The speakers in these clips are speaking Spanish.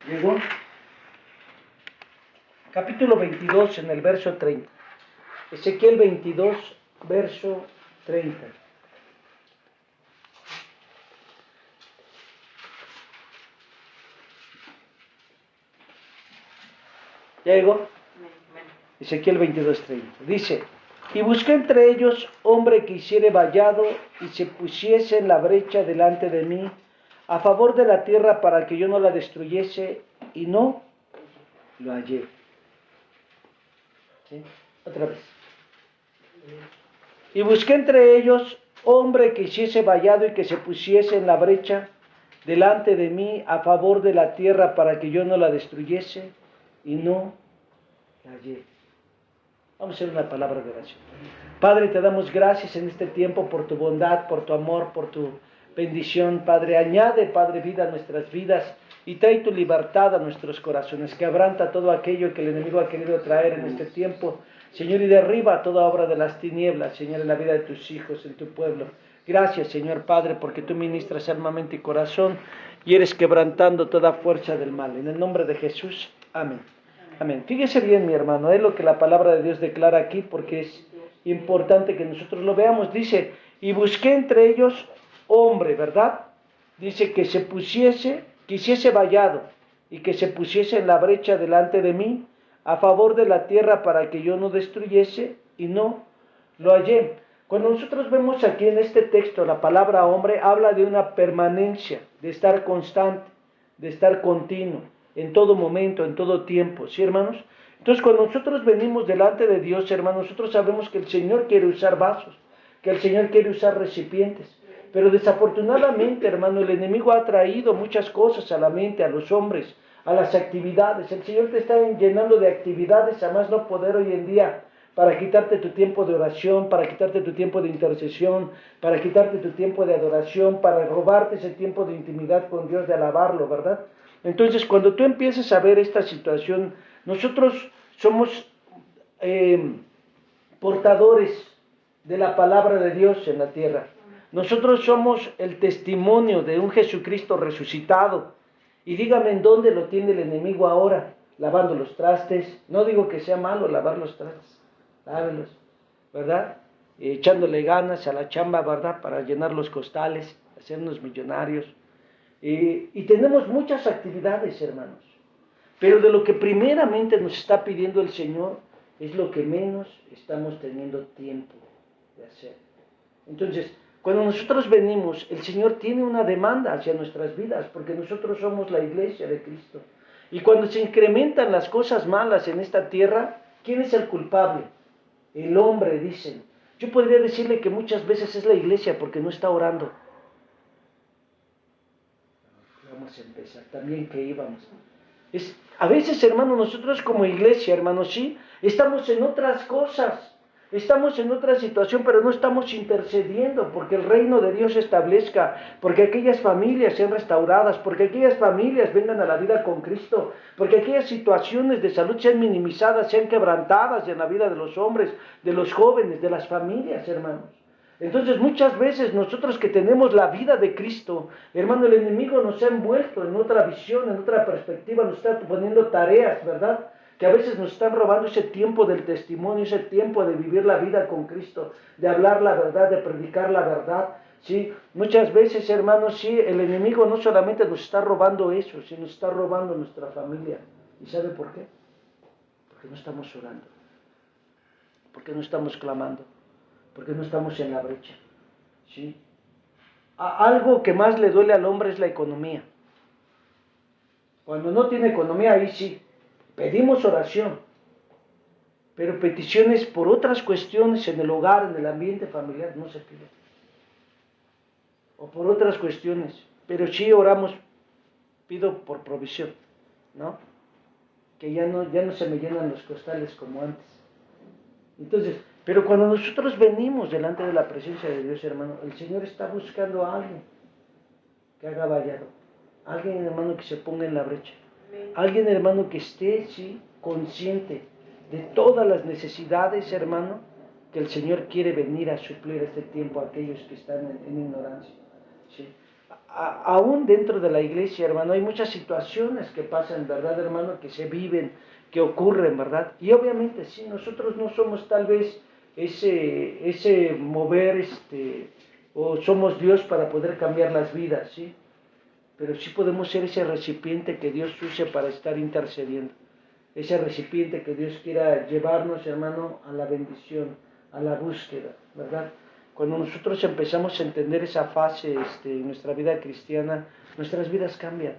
Llegó. Capítulo 22 en el verso 30. Ezequiel 22, verso 30. ¿Ya llegó? Ezequiel 22, 30. Dice: y busqué entre ellos hombre que hiciere vallado y se pusiese en la brecha delante de mí a favor de la tierra para que yo no la destruyese, y no lo hallé. ¿Sí? Otra vez. Y busqué entre ellos hombre que hiciese vallado y que se pusiese en la brecha delante de mí a favor de la tierra para que yo no la destruyese, y no la hallé. Vamos a hacer una palabra de oración. Padre, te damos gracias en este tiempo por tu bondad, por tu amor, por tu bendición. Padre, añade, Padre, vida a nuestras vidas y trae tu libertad a nuestros corazones. Quebranta todo aquello que el enemigo ha querido traer en este tiempo, Señor, y derriba toda obra de las tinieblas, Señor, en la vida de tus hijos, en tu pueblo. Gracias, Señor Padre, porque tú ministras alma, mente y corazón y eres quebrantando toda fuerza del mal. En el nombre de Jesús, amén. Amén. Fíjese bien, mi hermano, es lo que la palabra de Dios declara aquí, porque es importante que nosotros lo veamos. Dice: y busqué entre ellos hombre, ¿verdad? Dice que hiciese vallado y que se pusiese en la brecha delante de mí a favor de la tierra para que yo no destruyese, y no lo hallé. Cuando nosotros vemos aquí en este texto la palabra hombre, habla de una permanencia, de estar constante, de estar continuo, en todo momento, en todo tiempo, ¿sí, hermanos? Entonces, cuando nosotros venimos delante de Dios, hermanos, nosotros sabemos que el Señor quiere usar vasos, que el Señor quiere usar recipientes, pero desafortunadamente, hermano, el enemigo ha traído muchas cosas a la mente, a los hombres, a las actividades. El Señor te está llenando de actividades a más no poder hoy en día, para quitarte tu tiempo de oración, para quitarte tu tiempo de intercesión, para quitarte tu tiempo de adoración, para robarte ese tiempo de intimidad con Dios, de alabarlo, ¿verdad? Entonces, cuando tú empieces a ver esta situación, nosotros somos portadores de la palabra de Dios en la tierra. Nosotros somos el testimonio de un Jesucristo resucitado. Y dígame en dónde lo tiene el enemigo ahora: lavando los trastes. No digo que sea malo lavar los trastes, lávelos, ¿verdad? Echándole ganas a la chamba, ¿verdad? Para llenar los costales, hacernos millonarios. Y tenemos muchas actividades, hermanos. Pero de lo que primeramente nos está pidiendo el Señor es lo que menos estamos teniendo tiempo de hacer. Entonces, cuando nosotros venimos, el Señor tiene una demanda hacia nuestras vidas, porque nosotros somos la iglesia de Cristo. Y cuando se incrementan las cosas malas en esta tierra, ¿quién es el culpable? El hombre, dicen. Yo podría decirle que muchas veces es la iglesia porque no está orando. Vamos a empezar, también que íbamos. A veces, hermano, nosotros como iglesia, hermano, sí, estamos en otras cosas. Estamos en otra situación, pero no estamos intercediendo porque el reino de Dios se establezca, porque aquellas familias sean restauradas, porque aquellas familias vengan a la vida con Cristo, porque aquellas situaciones de salud sean minimizadas, sean quebrantadas en la vida de los hombres, de los jóvenes, de las familias, hermanos. Entonces, muchas veces nosotros que tenemos la vida de Cristo, hermano, el enemigo nos ha envuelto en otra visión, en otra perspectiva, nos está poniendo tareas, ¿verdad?, que a veces nos están robando ese tiempo del testimonio, ese tiempo de vivir la vida con Cristo, de hablar la verdad, de predicar la verdad, ¿sí? Muchas veces, hermanos, sí, el enemigo no solamente nos está robando eso, sino nos está robando nuestra familia. ¿Y sabe por qué? Porque no estamos orando, porque no estamos clamando, porque no estamos en la brecha, ¿sí? Algo que más le duele al hombre es la economía. Cuando no tiene economía, ahí sí, pedimos oración, pero peticiones por otras cuestiones en el hogar, en el ambiente familiar, no se piden. O por otras cuestiones, pero sí oramos, pido por provisión, ¿no? Que ya no se me llenan los costales como antes. Entonces, pero cuando nosotros venimos delante de la presencia de Dios, hermano, el Señor está buscando a alguien que haga vallado, alguien, hermano, que se ponga en la brecha, alguien, hermano, que esté, sí, consciente de todas las necesidades, hermano, que el Señor quiere venir a suplir este tiempo a aquellos que están en ignorancia, ¿sí? Aún dentro de la iglesia, hermano, hay muchas situaciones que pasan, ¿verdad, hermano? Que se viven, que ocurren, ¿verdad? Y obviamente, sí, nosotros no somos tal vez ese mover, o somos Dios para poder cambiar las vidas, ¿sí? Pero sí podemos ser ese recipiente que Dios use para estar intercediendo. Ese recipiente que Dios quiera llevarnos, hermano, a la bendición, a la búsqueda, ¿verdad? Cuando nosotros empezamos a entender esa fase en nuestra vida cristiana, nuestras vidas cambian,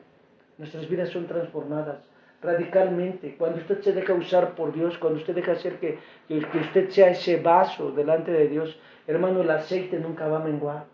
nuestras vidas son transformadas radicalmente. Cuando usted se deja usar por Dios, cuando usted deja hacer que usted sea ese vaso delante de Dios, hermano, el aceite nunca va a menguar.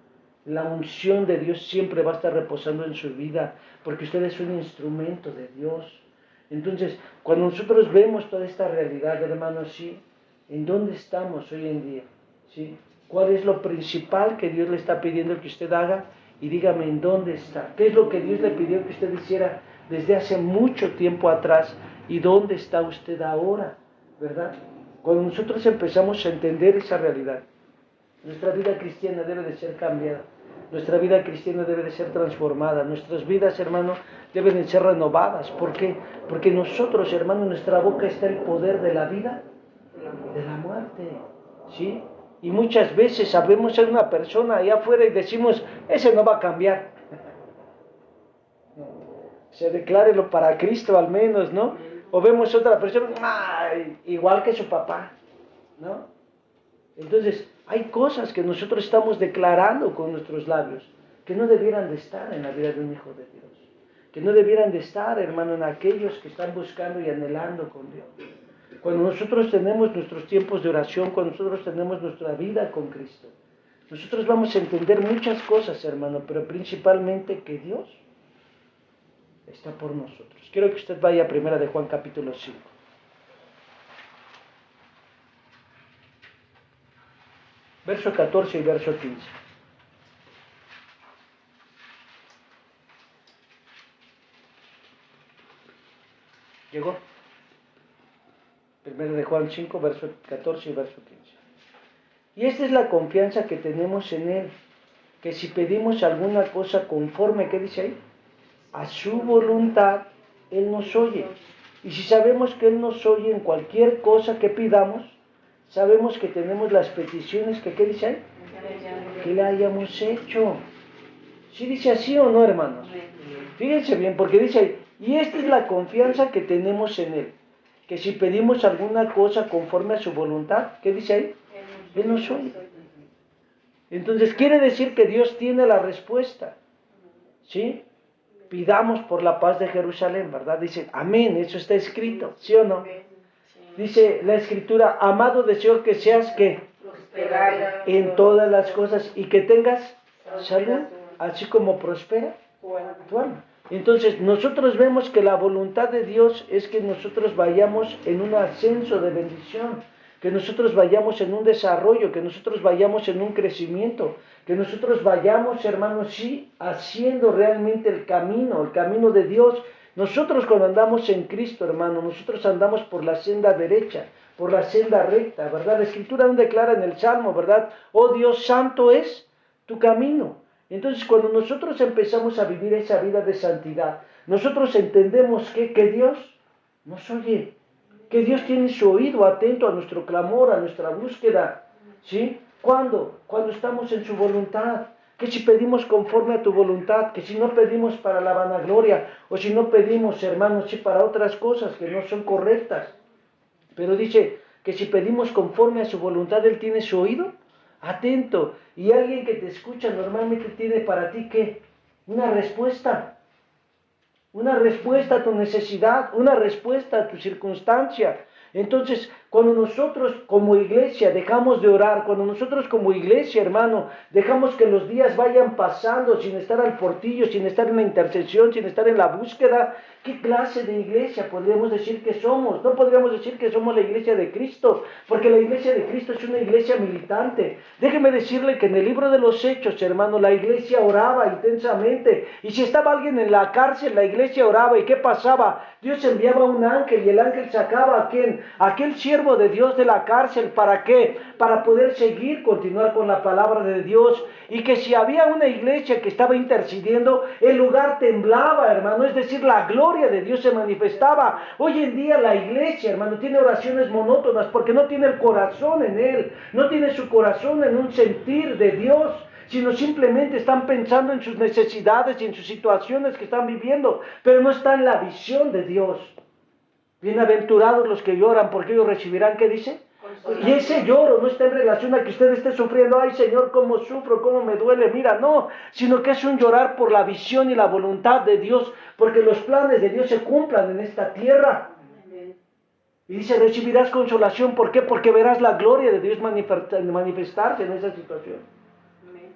La unción de Dios siempre va a estar reposando en su vida, porque usted es un instrumento de Dios. Entonces, cuando nosotros vemos toda esta realidad, hermano, ¿sí? ¿En dónde estamos hoy en día? ¿Sí? ¿Cuál es lo principal que Dios le está pidiendo que usted haga? Y dígame, ¿en dónde está? ¿Qué es lo que Dios le pidió que usted hiciera desde hace mucho tiempo atrás? ¿Y dónde está usted ahora? ¿Verdad? Cuando nosotros empezamos a entender esa realidad, nuestra vida cristiana debe de ser cambiada. Nuestra vida cristiana debe de ser transformada. Nuestras vidas, hermano, deben de ser renovadas. ¿Por qué? Porque nosotros, hermano, en nuestra boca está el poder de la vida y de la muerte. ¿Sí? Y muchas veces sabemos ser una persona allá afuera y decimos, ese no va a cambiar. Se declárelo para Cristo al menos, ¿no? O vemos otra persona, igual que su papá, ¿no? Entonces, hay cosas que nosotros estamos declarando con nuestros labios que no debieran de estar en la vida de un hijo de Dios, que no debieran de estar, hermano, en aquellos que están buscando y anhelando con Dios. Cuando nosotros tenemos nuestros tiempos de oración, cuando nosotros tenemos nuestra vida con Cristo, nosotros vamos a entender muchas cosas, hermano, pero principalmente que Dios está por nosotros. Quiero que usted vaya a 1 de Juan capítulo 5. Verso 14 y verso 15. ¿Llegó? 1 de Juan 5, verso 14 y verso 15. Y esta es la confianza que tenemos en Él, que si pedimos alguna cosa conforme, ¿qué dice ahí? A su voluntad, Él nos oye. Y si sabemos que Él nos oye en cualquier cosa que pidamos, sabemos que tenemos las peticiones que, ¿qué dice ahí? Que le hayamos hecho. ¿Sí dice así o no, hermanos? Fíjense bien, porque dice ahí, y esta es la confianza que tenemos en Él, que si pedimos alguna cosa conforme a su voluntad, ¿qué dice ahí? Él nos oye. Entonces quiere decir que Dios tiene la respuesta. ¿Sí? Pidamos por la paz de Jerusalén, ¿verdad? Dice, amén, eso está escrito, ¿sí o no? Dice la escritura, amado, deseo que seas que en todas las cosas y que tengas salud, así como prospera tu alma. Entonces nosotros vemos que la voluntad de Dios es que nosotros vayamos en un ascenso de bendición, que nosotros vayamos en un desarrollo, que nosotros vayamos en un crecimiento, que nosotros vayamos, hermanos, sí, haciendo realmente el camino de Dios. Nosotros cuando andamos en Cristo, hermano, nosotros andamos por la senda derecha, por la senda recta, ¿verdad? La Escritura aún declara en el Salmo, ¿verdad? Oh Dios, santo es tu camino. Entonces, cuando nosotros empezamos a vivir esa vida de santidad, nosotros entendemos que Dios nos oye, que Dios tiene su oído atento a nuestro clamor, a nuestra búsqueda, ¿sí? ¿Cuándo? Cuando estamos en su voluntad. Que si pedimos conforme a tu voluntad, que si no pedimos para la vanagloria, o si no pedimos, hermanos, sí, para otras cosas que no son correctas. Pero dice que si pedimos conforme a su voluntad, Él tiene su oído atento. Y alguien que te escucha normalmente tiene para ti, ¿qué? Una respuesta a tu necesidad, una respuesta a tu circunstancia. Entonces, cuando nosotros como iglesia dejamos de orar, cuando nosotros como iglesia, hermano, dejamos que los días vayan pasando sin estar al portillo, sin estar en la intercesión, sin estar en la búsqueda, ¿qué clase de iglesia podríamos decir que somos? No podríamos decir que somos la iglesia de Cristo, porque la iglesia de Cristo es una iglesia militante. Déjeme decirle que en el libro de los Hechos, hermano, la iglesia oraba intensamente, y si estaba alguien en la cárcel, la iglesia oraba, ¿y qué pasaba? Dios enviaba un ángel, y el ángel sacaba a ¿quién? Aquel siervo siervo de Dios de la cárcel. ¿Para qué? Para poder continuar con la palabra de Dios. Y que si había una iglesia que estaba intercediendo, el lugar temblaba, hermano. Es decir, la gloria de Dios se manifestaba. Hoy en día la iglesia, hermano, tiene oraciones monótonas porque no tiene el corazón en Él. No tiene su corazón en un sentir de Dios, sino simplemente están pensando en sus necesidades y en sus situaciones que están viviendo, pero no está en la visión de Dios. Bienaventurados los que lloran, porque ellos recibirán, ¿qué dice? Y ese lloro no está en relación a que usted esté sufriendo, ay Señor, cómo sufro, cómo me duele, mira, no, sino que es un llorar por la visión y la voluntad de Dios, porque los planes de Dios se cumplan en esta tierra. Y dice, recibirás consolación, ¿por qué? Porque verás la gloria de Dios manifestarse en esa situación.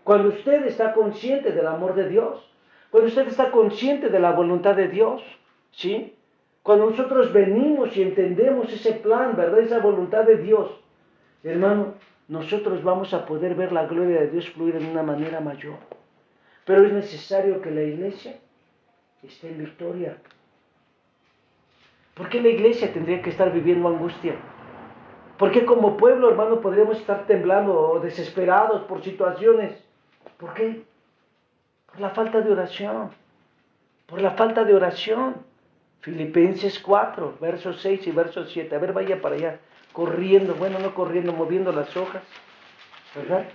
Cuando usted está consciente del amor de Dios, cuando usted está consciente de la voluntad de Dios, ¿sí? Cuando nosotros venimos y entendemos ese plan, ¿verdad? Esa voluntad de Dios, hermano, nosotros vamos a poder ver la gloria de Dios fluir de una manera mayor. Pero es necesario que la iglesia esté en victoria. ¿Por qué la iglesia tendría que estar viviendo angustia? ¿Por qué como pueblo, hermano, podríamos estar temblando o desesperados por situaciones? ¿Por qué? Por la falta de oración. Por la falta de oración. Filipenses 4, versos 6 y versos 7. A ver, vaya para allá. Corriendo, bueno, no corriendo, moviendo las hojas. ¿Verdad?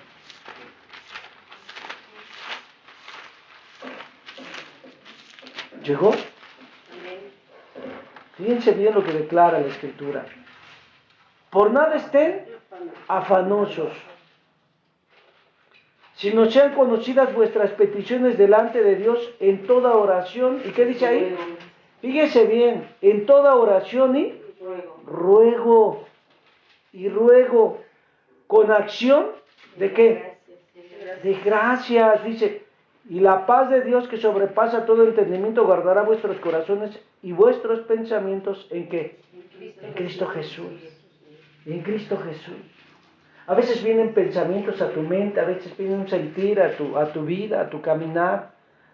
¿Llegó? Fíjense bien lo que declara la Escritura. Por nada estén afanosos, sino sean conocidas vuestras peticiones delante de Dios en toda oración. ¿Y qué dice ahí? Fíjese bien, en toda oración y ruego. Y ruego, con acción, ¿de qué? De gracias, dice. Y la paz de Dios que sobrepasa todo entendimiento guardará vuestros corazones y vuestros pensamientos, ¿en qué? En Cristo Jesús. En Cristo Jesús. A veces vienen pensamientos a tu mente, a veces viene un sentir a tu vida, a tu caminar,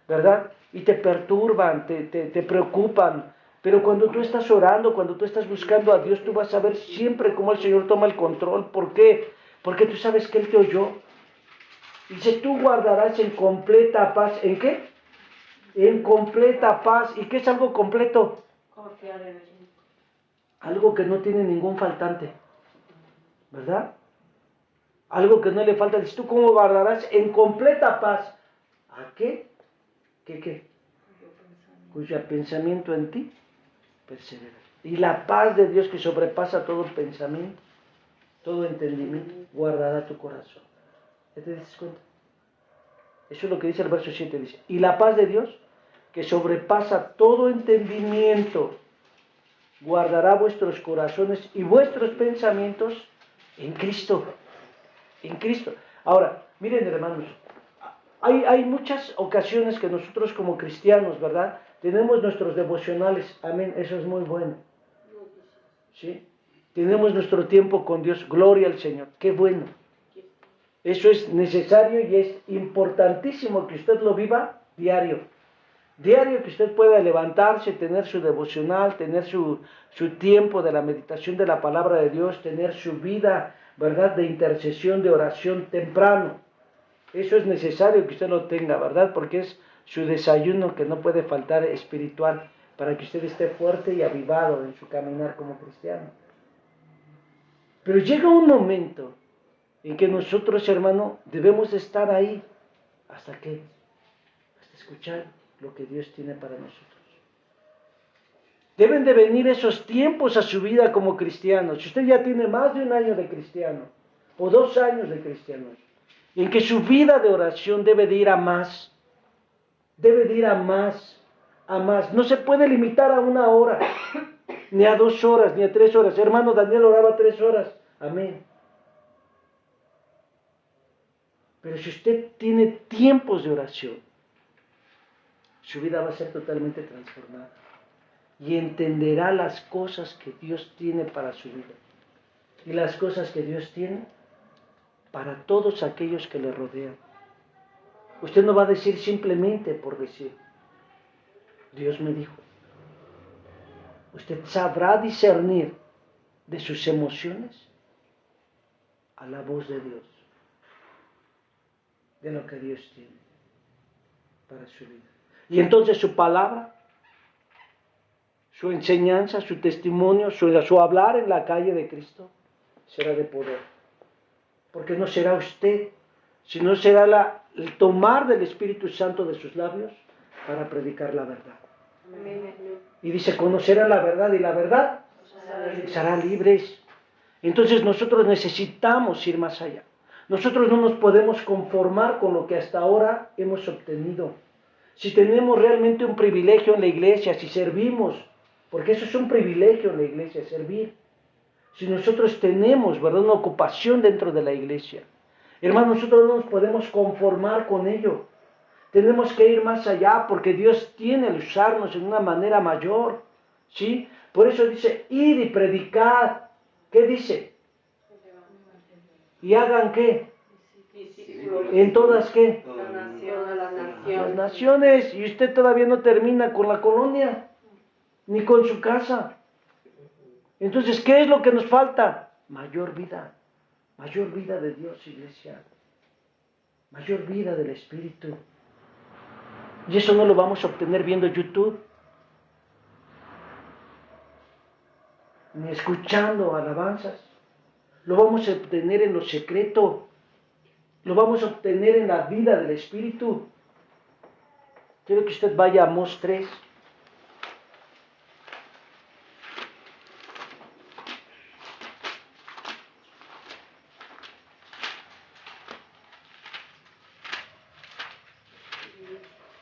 ¿verdad? Y te perturban, te preocupan. Pero cuando tú estás orando, cuando tú estás buscando a Dios, tú vas a ver siempre cómo el Señor toma el control. ¿Por qué? Porque tú sabes que Él te oyó. Dice, tú guardarás en completa paz. ¿En qué? En completa paz. ¿Y qué es algo completo? Confiar en Él. Algo que no tiene ningún faltante, ¿verdad? Algo que no le falta. Dice, ¿tú cómo guardarás en completa paz? ¿A qué? ¿Qué? Cuyo pensamiento en ti persevera. Y la paz de Dios que sobrepasa todo pensamiento, todo entendimiento, guardará tu corazón. ¿Ya te das cuenta? Eso es lo que dice el verso 7. Dice, y la paz de Dios que sobrepasa todo entendimiento, guardará vuestros corazones y vuestros pensamientos en Cristo. En Cristo. Ahora, miren hermanos, hay muchas ocasiones que nosotros como cristianos, ¿verdad? Tenemos nuestros devocionales, amén, eso es muy bueno. ¿Sí? Tenemos nuestro tiempo con Dios, gloria al Señor, qué bueno. Eso es necesario y es importantísimo que usted lo viva diario. Diario que usted pueda levantarse, tener su devocional, tener su tiempo de la meditación de la palabra de Dios, tener su vida, ¿verdad?, de intercesión, de oración temprano. Eso es necesario que usted lo tenga, ¿verdad? Porque es su desayuno que no puede faltar espiritual para que usted esté fuerte y avivado en su caminar como cristiano. Pero llega un momento en que nosotros, hermano, debemos estar ahí. ¿Hasta qué? Hasta escuchar lo que Dios tiene para nosotros. Deben de venir esos tiempos a su vida como cristiano. Si usted ya tiene más de un año de cristiano, o 2 años de cristiano, en que su vida de oración debe de ir a más. Debe de ir a más, a más. No se puede limitar a 1 hora, ni a 2 horas, ni a 3 horas. Hermano Daniel oraba 3 horas. Amén. Pero si usted tiene tiempos de oración, su vida va a ser totalmente transformada. Y entenderá las cosas que Dios tiene para su vida. Y las cosas que Dios tiene para todos aquellos que le rodean. Usted no va a decir simplemente por decir. Dios me dijo. Usted sabrá discernir de sus emociones a la voz de Dios, de lo que Dios tiene para su vida. Y entonces su palabra, su enseñanza, su testimonio, su hablar en la calle de Cristo será de poder. Porque no será usted, sino será el tomar del Espíritu Santo de sus labios para predicar la verdad. Amén. Y dice, conocerán la verdad y la verdad les hará libres. Entonces nosotros necesitamos ir más allá. Nosotros no nos podemos conformar con lo que hasta ahora hemos obtenido. Si tenemos realmente un privilegio en la iglesia, si servimos, porque eso es un privilegio en la iglesia, servir. Si nosotros tenemos, ¿verdad?, una ocupación dentro de la iglesia, hermanos, nosotros no nos podemos conformar con ello. Tenemos que ir más allá porque Dios tiene que usarnos en una manera mayor, ¿sí? Por eso dice, id y predicad. ¿Qué dice? ¿Y hagan qué? ¿En todas qué? Las naciones. Y usted todavía no termina con la colonia, ni con su casa. Entonces, ¿qué es lo que nos falta? Mayor vida de Dios, iglesia. Mayor vida del Espíritu. Y eso no lo vamos a obtener viendo YouTube, ni escuchando alabanzas. Lo vamos a obtener en lo secreto. Lo vamos a obtener en la vida del Espíritu. Quiero que usted vaya a Amós 3.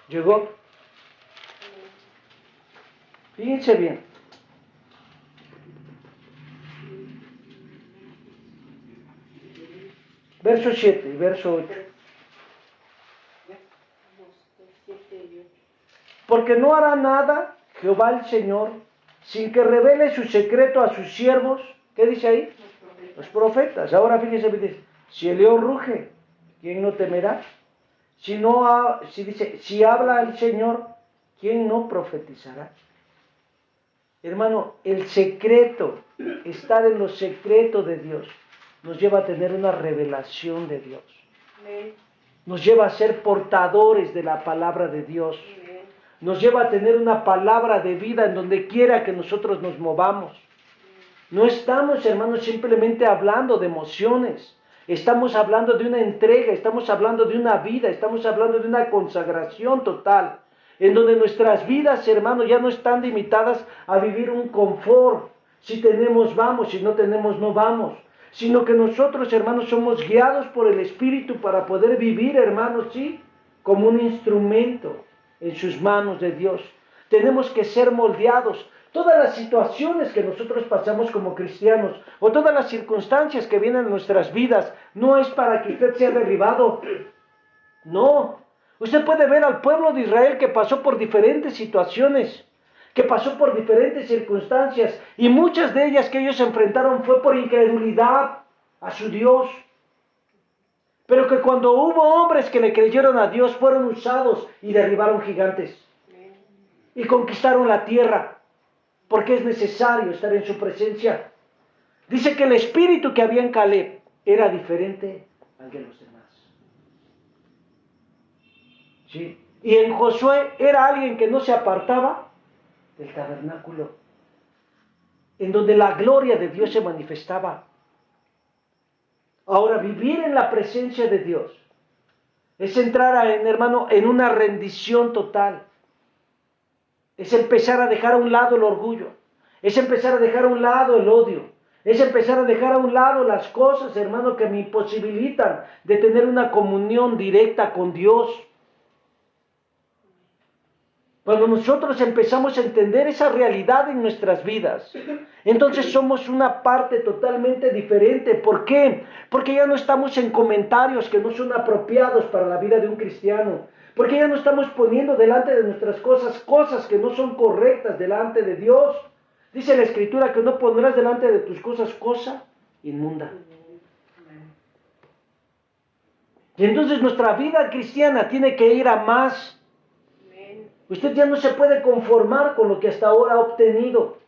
¿Llegó? Fíjense bien. Verso 7 y verso 8. Porque no hará nada Jehová el Señor sin que revele su secreto a sus siervos. ¿Qué dice ahí? Los profetas. Ahora fíjense, dice, si el león ruge, ¿quién no temerá? Si habla el Señor, ¿quién no profetizará? Hermano, el secreto, estar en los secretos de Dios, nos lleva a tener una revelación de Dios. Nos lleva a ser portadores de la palabra de Dios. Nos lleva a tener una palabra de vida en donde quiera que nosotros nos movamos. No estamos, hermanos, simplemente hablando de emociones. Estamos hablando de una entrega, estamos hablando de una vida, estamos hablando de una consagración total, en donde nuestras vidas, hermanos, ya no están limitadas a vivir un confort. Si tenemos, vamos, si no tenemos, no vamos. Sino que nosotros, hermanos, somos guiados por el Espíritu para poder vivir, hermanos, sí, como un instrumento en sus manos de Dios. Tenemos que ser moldeados. Todas las situaciones que nosotros pasamos como cristianos, o todas las circunstancias que vienen en nuestras vidas, no es para que usted sea derribado. No. Usted puede ver al pueblo de Israel que pasó por diferentes situaciones, que pasó por diferentes circunstancias, y muchas de ellas que ellos enfrentaron fue por incredulidad a su Dios. Pero que cuando hubo hombres que le creyeron a Dios, fueron usados y derribaron gigantes. Y conquistaron la tierra. Porque es necesario estar en su presencia. Dice que el espíritu que había en Caleb era diferente al de los demás. ¿Sí? Y en Josué era alguien que no se apartaba del tabernáculo, en donde la gloria de Dios se manifestaba. Ahora, vivir en la presencia de Dios es entrar, hermano, en una rendición total. Es empezar a dejar a un lado el orgullo. Es empezar a dejar a un lado el odio. Es empezar a dejar a un lado las cosas, hermano, que me imposibilitan de tener una comunión directa con Dios. Cuando nosotros empezamos a entender esa realidad en nuestras vidas, entonces somos una parte totalmente diferente. ¿Por qué? Porque ya no estamos en comentarios que no son apropiados para la vida de un cristiano. Porque ya no estamos poniendo delante de nuestras cosas que no son correctas delante de Dios. Dice la Escritura que no pondrás delante de tus cosas cosa inmunda. Y entonces nuestra vida cristiana tiene que ir a más. Usted ya no se puede conformar con lo que hasta ahora ha obtenido.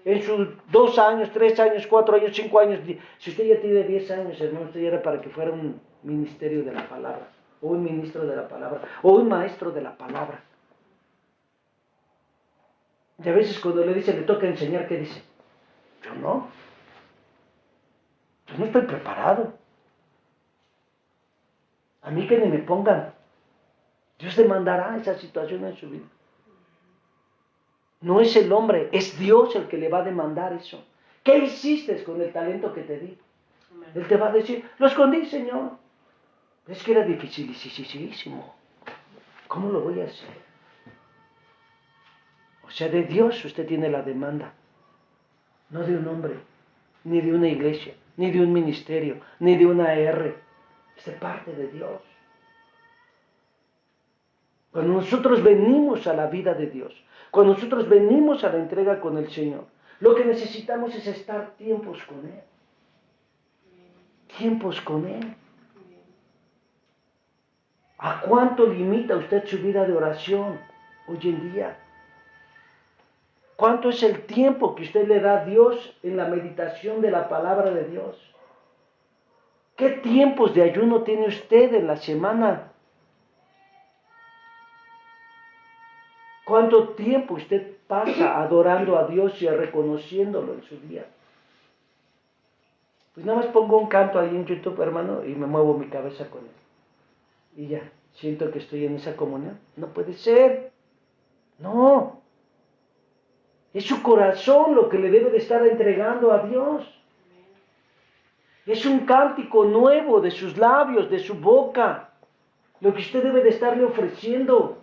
en sus 2 años, 3 años, 4 años, 5 años. Si usted ya tiene 10 años, hermano, usted ya era para que fuera un ministerio de la palabra, o un ministro de la palabra, o un maestro de la palabra. Y a veces cuando le toca enseñar, ¿qué dice? Yo no estoy preparado. A mí que ni me pongan. Dios demandará esa situación en su vida. No es el hombre, es Dios el que le va a demandar eso. ¿Qué hiciste con el talento que te di? Él te va a decir, lo escondí, Señor. Es que era dificilísimo. ¿Cómo lo voy a hacer? O sea, de Dios usted tiene la demanda. No de un hombre, ni de una iglesia, ni de un ministerio, ni de una R. Es de parte de Dios. Cuando nosotros venimos a la vida de Dios, cuando nosotros venimos a la entrega con el Señor, lo que necesitamos es estar tiempos con Él. Tiempos con Él. ¿A cuánto limita usted su vida de oración hoy en día? ¿Cuánto es el tiempo que usted le da a Dios en la meditación de la palabra de Dios? ¿Qué tiempos de ayuno tiene usted en la semana? ¿Cuánto tiempo usted pasa adorando a Dios y reconociéndolo en su día? Pues nada más pongo un canto ahí en YouTube, hermano, y me muevo mi cabeza con él. Y ya, siento que estoy en esa comunión. No puede ser. No. Es su corazón lo que le debe de estar entregando a Dios. Es un cántico nuevo de sus labios, de su boca. Lo que usted debe de estarle ofreciendo.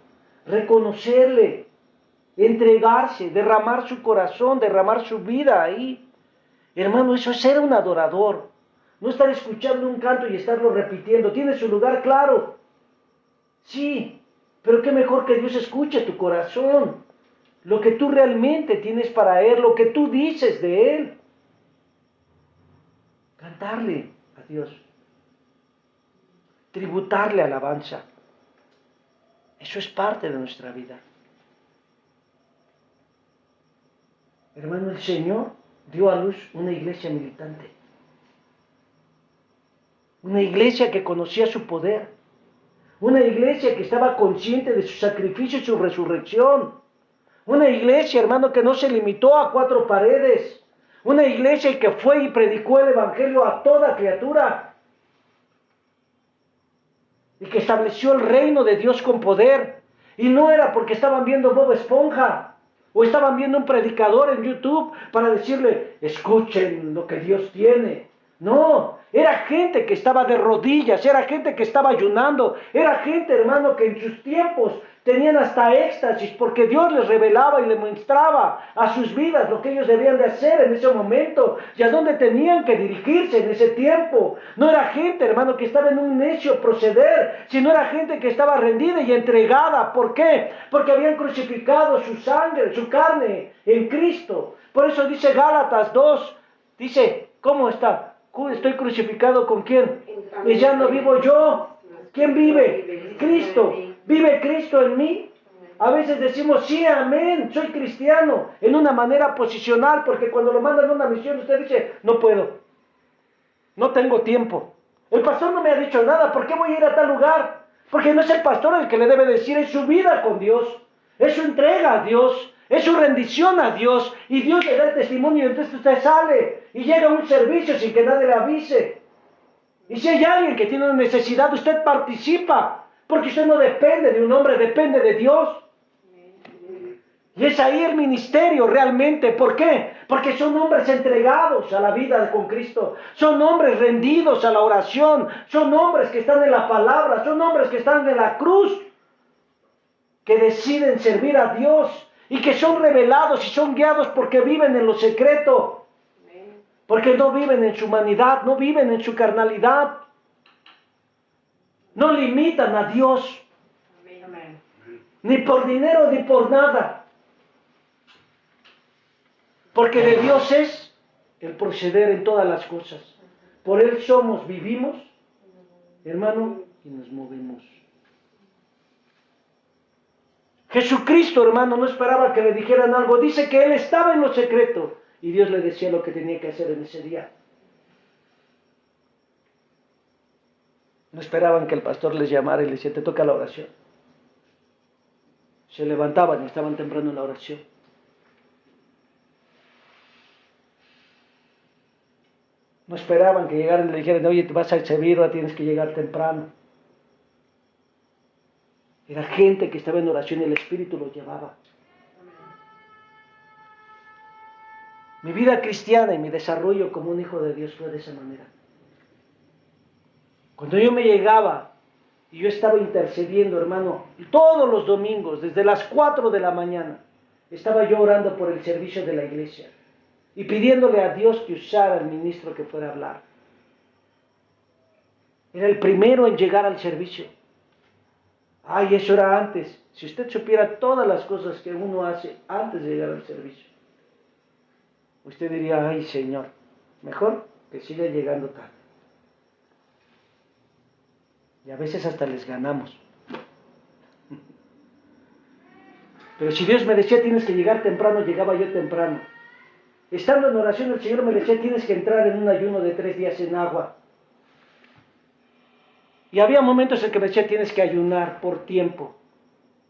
Reconocerle. Entregarse, derramar su corazón, derramar su vida ahí. Hermano, eso es ser un adorador. No estar escuchando un canto y estarlo repitiendo. Tiene su lugar, claro. Sí, pero qué mejor que Dios escuche tu corazón. Lo que tú realmente tienes para Él, lo que tú dices de Él. Cantarle a Dios. Tributarle alabanza. Eso es parte de nuestra vida. Hermano, el Señor dio a luz una iglesia militante. Una iglesia que conocía su poder. Una iglesia que estaba consciente de su sacrificio y su resurrección. Una iglesia, hermano, que no se limitó a 4 paredes. Una iglesia que fue y predicó el evangelio a toda criatura. Y que estableció el reino de Dios con poder. Y no era porque estaban viendo Bob Esponja. O estaban viendo un predicador en YouTube para decirle, escuchen lo que Dios tiene. No, era gente que estaba de rodillas, era gente que estaba ayunando, era gente, hermano, que en sus tiempos tenían hasta éxtasis porque Dios les revelaba y les mostraba a sus vidas lo que ellos debían de hacer en ese momento y a dónde tenían que dirigirse en ese tiempo. No era gente, hermano, que estaba en un necio proceder, sino era gente que estaba rendida y entregada. ¿Por qué? Porque habían crucificado su sangre, su carne en Cristo. Por eso dice Gálatas 2, dice, ¿cómo está? Estoy crucificado ¿con quién? Y ya no vivo yo. ¿Quién vive? Cristo. ¿Vive Cristo en mí? A veces decimos, sí, amén, soy cristiano, en una manera posicional, porque cuando lo mandan a una misión usted dice, no puedo, no tengo tiempo. El pastor no me ha dicho nada, ¿por qué voy a ir a tal lugar? Porque no es el pastor el que le debe decir, es su vida con Dios, es su entrega a Dios. Es su rendición a Dios y Dios le da el testimonio y entonces usted sale y llega a un servicio sin que nadie le avise. Y si hay alguien que tiene una necesidad, usted participa, porque usted no depende de un hombre, depende de Dios. Y es ahí el ministerio realmente. ¿Por qué? Porque son hombres entregados a la vida con Cristo. Son hombres rendidos a la oración. Son hombres que están en la palabra. Son hombres que están en la cruz. Que deciden servir a Dios. Y que son revelados y son guiados porque viven en lo secreto. Porque no viven en su humanidad, no viven en su carnalidad. No limitan a Dios. Ni por dinero ni por nada. Porque de Dios es el proceder en todas las cosas. Por Él somos, vivimos, hermano, y nos movemos. Jesucristo, hermano, no esperaba que le dijeran algo. Dice que Él estaba en lo secreto y Dios le decía lo que tenía que hacer en ese día. No esperaban que el pastor les llamara y les decía, te toca la oración. Se levantaban y estaban temprano en la oración. No esperaban que llegaran y le dijeran, oye, te vas a servir, ahora tienes que llegar temprano. Era gente que estaba en oración y el Espíritu lo llevaba. Mi vida cristiana y mi desarrollo como un hijo de Dios fue de esa manera. Cuando yo me llegaba y yo estaba intercediendo, hermano, todos los domingos, desde las 4 de la mañana, estaba yo orando por el servicio de la iglesia y pidiéndole a Dios que usara al ministro que fuera a hablar. Era el primero en llegar al servicio. Ay, eso era antes. Si usted supiera todas las cosas que uno hace antes de llegar al servicio, usted diría, ay Señor, mejor que siga llegando tarde. Y a veces hasta les ganamos. Pero si Dios me decía, tienes que llegar temprano, llegaba yo temprano. Estando en oración, el Señor me decía, tienes que entrar en un ayuno de 3 días en agua. Y había momentos en que me decía, tienes que ayunar por tiempo,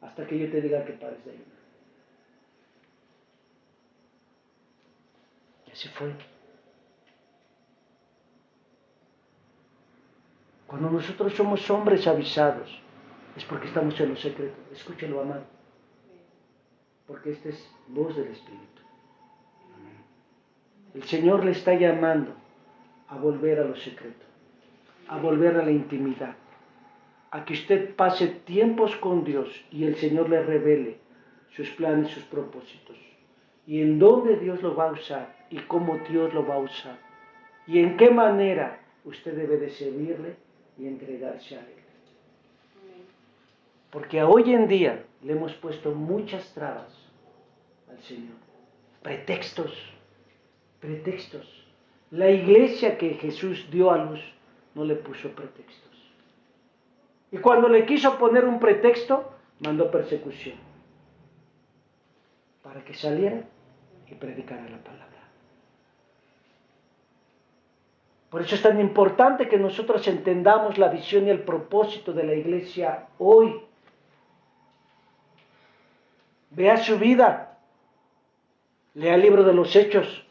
hasta que yo te diga que pares de ayunar. Y así fue. Cuando nosotros somos hombres avisados, es porque estamos en lo secreto. Escúchelo, amado. Porque esta es voz del Espíritu. El Señor le está llamando a volver a lo secreto, a volver a la intimidad, a que usted pase tiempos con Dios y el Señor le revele sus planes, sus propósitos, y en dónde Dios lo va a usar y cómo Dios lo va a usar, y en qué manera usted debe de servirle y entregarse a Él. Porque hoy en día le hemos puesto muchas trabas al Señor, pretextos. La iglesia que Jesús dio a luz no le puso pretextos. Y cuando le quiso poner un pretexto, mandó persecución para que saliera y predicara la palabra. Por eso es tan importante que nosotros entendamos la visión y el propósito de la iglesia hoy. Vea su vida, lea el libro de los Hechos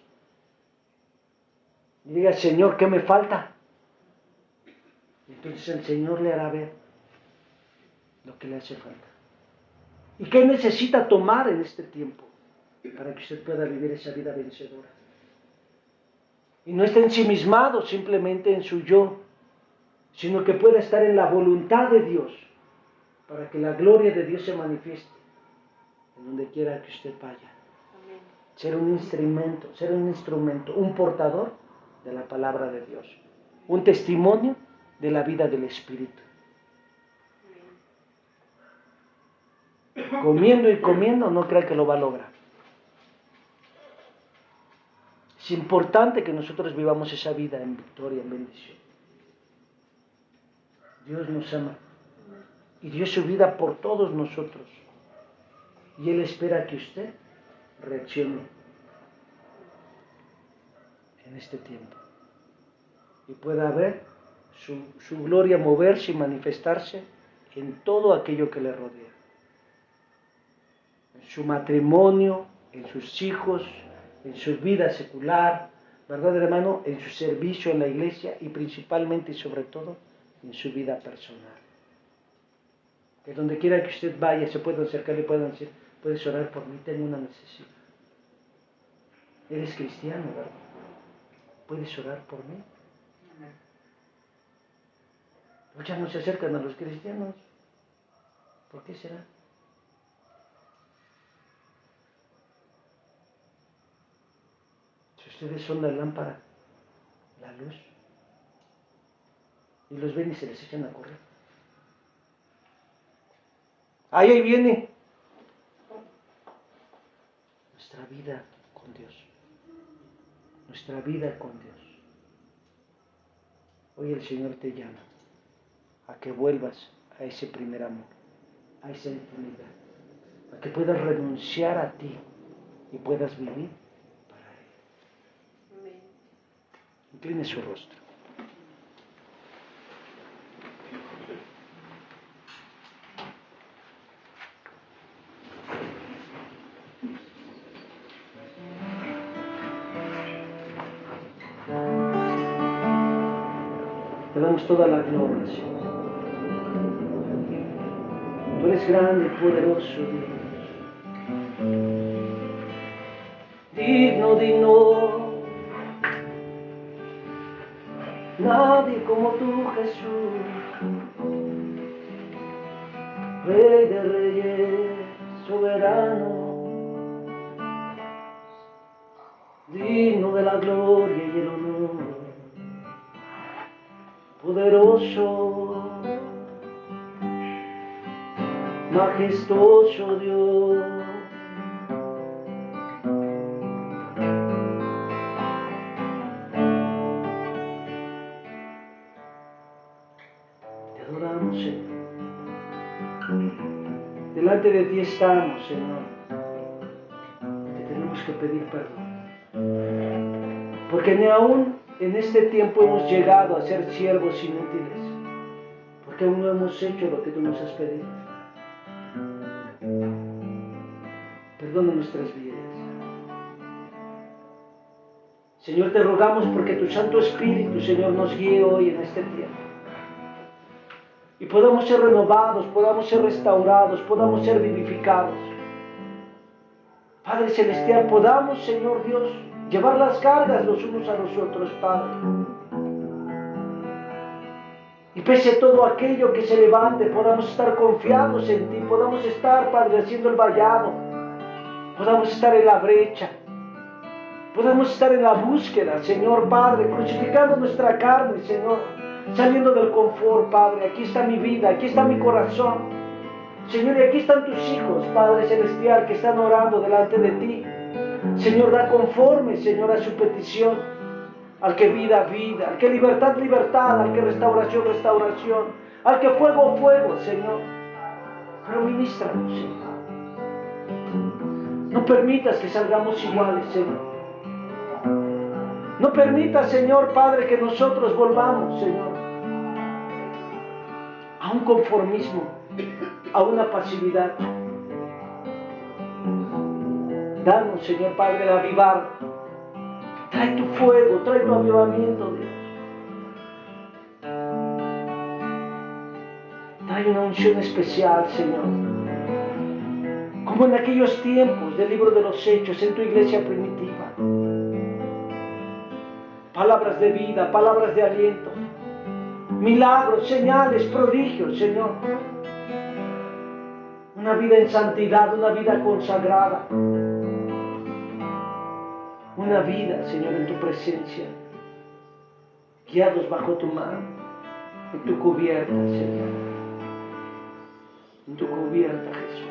y diga, Señor, ¿qué me falta? Entonces el Señor le hará ver lo que le hace falta. ¿Y qué necesita tomar en este tiempo para que usted pueda vivir esa vida vencedora? Y no esté ensimismado simplemente en su yo, sino que pueda estar en la voluntad de Dios para que la gloria de Dios se manifieste en donde quiera que usted vaya. Amén. Ser un instrumento, un portador de la palabra de Dios, un testimonio de la vida del Espíritu. Comiendo y comiendo, no crea que lo va a lograr. Es importante que nosotros vivamos esa vida en victoria, en bendición. Dios nos ama y dio su vida por todos nosotros. Y Él espera que usted reaccione en este tiempo y pueda ver su gloria moverse y manifestarse en todo aquello que le rodea. En su matrimonio, en sus hijos, en su vida secular, ¿verdad, hermano? En su servicio en la iglesia y principalmente y sobre todo en su vida personal. Que donde quiera que usted vaya se pueda acercar y puedan decir, puedes orar por mí, tengo una necesidad. Eres cristiano, ¿verdad? ¿Puedes orar por mí? Muchas no se acercan a los cristianos. ¿Por qué será? Si ustedes son la lámpara, la luz, y los ven y se les echan a correr. Ahí viene nuestra vida con Dios. Nuestra vida con Dios. Hoy el Señor te llama a que vuelvas a ese primer amor, a esa intimidad, a que puedas renunciar a ti y puedas vivir para Él. Incline su rostro. Te damos toda la gloria, Señor. Tú eres grande y poderoso, Dios. Digno, digno. Nadie como tú, Jesús. Rey de reyes, soberano. Digno de la gloria y el honor. Poderoso, majestuoso Dios. Te adoramos, Señor. Delante de ti estamos, Señor. Te tenemos que pedir perdón. Porque ni aún en este tiempo hemos llegado a ser siervos inútiles. Porque aún no hemos hecho lo que tú nos has pedido. Perdona nuestras vidas. Señor, te rogamos porque tu Santo Espíritu, Señor, nos guíe hoy en este tiempo. Y podamos ser renovados, podamos ser restaurados, podamos ser vivificados. Padre Celestial, podamos, Señor Dios, llevar las cargas los unos a los otros, Padre. Y pese a todo aquello que se levante, podamos estar confiados en ti, podamos estar, Padre, haciendo el vallado, podamos estar en la brecha, podamos estar en la búsqueda, Señor Padre, crucificando nuestra carne, Señor, saliendo del confort, Padre. Aquí está mi vida, aquí está mi corazón, Señor, y aquí están tus hijos, Padre Celestial, que están orando delante de ti. Señor, da conforme, Señor, a su petición. Al que vida, vida, al que libertad, libertad, al que restauración, restauración, al que fuego, fuego, Señor. Pero ministranos, Señor. No permitas que salgamos iguales, Señor. No permitas, Señor Padre, que nosotros volvamos, Señor, a un conformismo, a una pasividad. Danos, Señor Padre, el avivar. Trae tu fuego, trae tu avivamiento, Dios. Trae una unción especial, Señor. Como en aquellos tiempos del libro de los Hechos, en tu iglesia primitiva. Palabras de vida, palabras de aliento. Milagros, señales, prodigios, Señor. Una vida en santidad, una vida consagrada. Una vida, Señor, en tu presencia, guiados bajo tu mano, en tu cubierta, Señor, en tu cubierta, Jesús.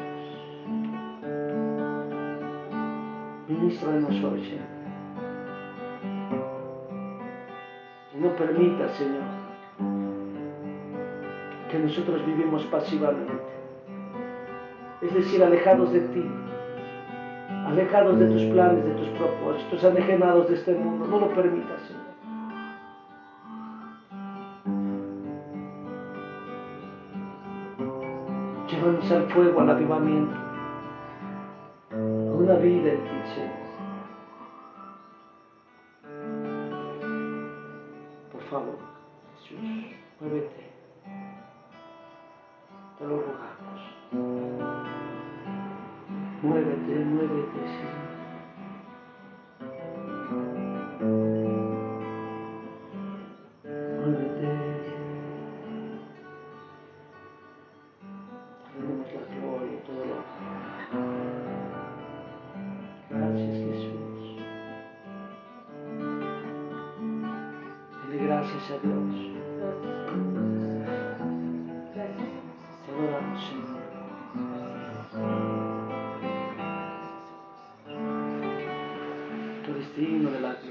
Ministra de nosotros, Señor. Y no permita, Señor, que nosotros vivimos pasivamente, es decir, alejados de ti, alejados de tus planes, de tus propósitos, alejados de este mundo. No lo permitas, Señor. Llévanos al fuego, al avivamiento, a una vida en ti, Señor. Por favor, Jesús, muévete. Te lo rogamos. Muévete, muévete, Señor. Muévete. Tenemos la gloria y todo lo que. Gracias, Jesús. Dile gracias a Dios. Te adoramos, Señor. Tú eres digno de la gloria.